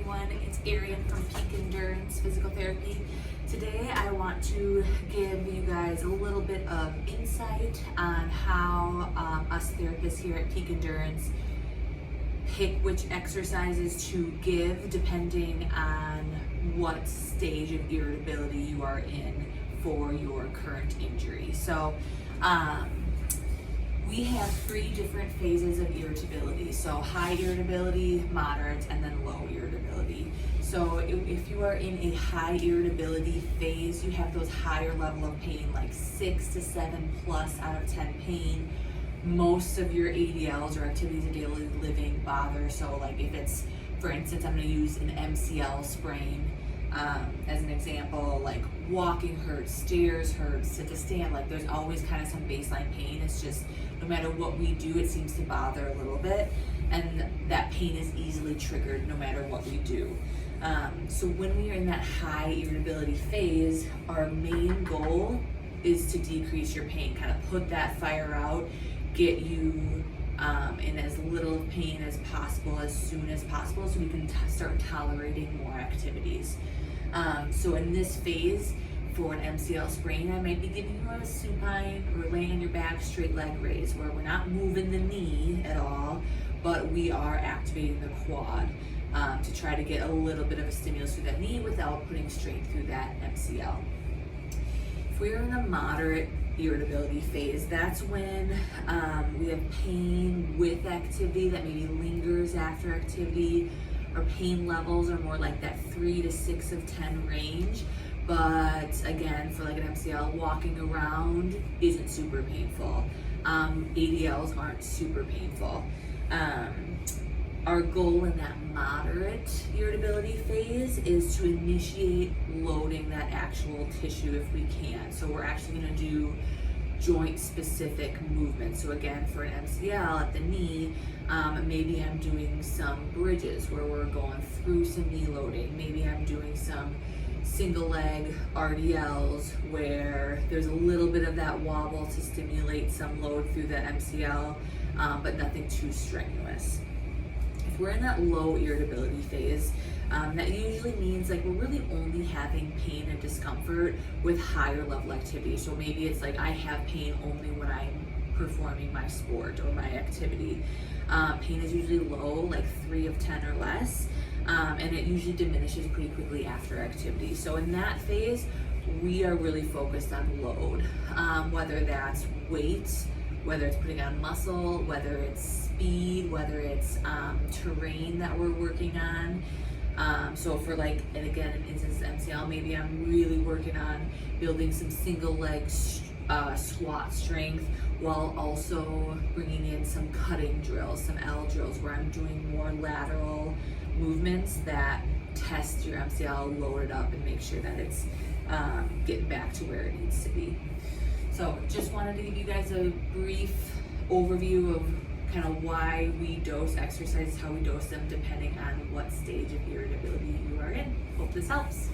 everyone, it's Arian from Peak Endurance Physical Therapy. Today I want to give you guys a little bit of insight on how us therapists here at Peak Endurance pick which exercises to give depending on what stage of irritability you are in for your current injury. So we have 3 different phases of irritability. So high irritability, moderate, and then low irritability. So if you are in a high irritability phase, you have those higher level of pain, like 6 to 7 plus out of 10 pain. Most of your ADLs or activities of daily living bother. So like if it's, for instance, I'm gonna use an MCL sprain as an example, like walking hurts, stairs hurts, sit to stand, like there's always kind of some baseline pain. It's just no matter what we do, it seems to bother a little bit, and that pain is easily triggered no matter what we do. So when we are in that high irritability phase, our main goal is to decrease your pain, kind of put that fire out, get you in as little pain as possible, as soon as possible, so we can start tolerating more activities. So in this phase, for an MCL sprain, I might be giving you a supine or laying on your back, straight leg raise, where we're not moving the knee at all, but we are activating the quad to try to get a little bit of a stimulus through that knee without putting strength through that MCL. If we're in the moderate irritability phase, that's when we have pain with activity that maybe lingers after activity. Our pain levels are more like that 3 to 6 of 10 range. But again, for like an MCL, walking around isn't super painful. ADLs aren't super painful. Our goal in that moderate irritability phase is to initiate loading that actual tissue if we can. So we're actually going to do joint specific movements. So again, for an MCL at the knee, maybe I'm doing some bridges where we're going through some knee loading. Maybe I'm doing some single leg RDLs where there's a little bit of that wobble to stimulate some load through the MCL, but nothing too strenuous. If we're in that low irritability phase, that usually means like we're really only having pain and discomfort with higher level activity. So maybe it's like I have pain only when I'm performing my sport or my activity. Pain is usually low, like 3 of 10 or less, and it usually diminishes pretty quickly after activity. So in that phase, we are really focused on load, whether that's weight, whether it's putting on muscle, whether it's speed, whether it's terrain that we're working on. So for like, and again, in instance MCL, maybe I'm really working on building some single leg squat strength while also bringing in some cutting drills, some L drills, where I'm doing more lateral movements that test your MCL, load it up, and make sure that it's getting back to where it needs to be. So just wanted to give you guys a brief overview of kind of why we dose exercises, how we dose them, depending on what stage of irritability you are in. Hope this helps.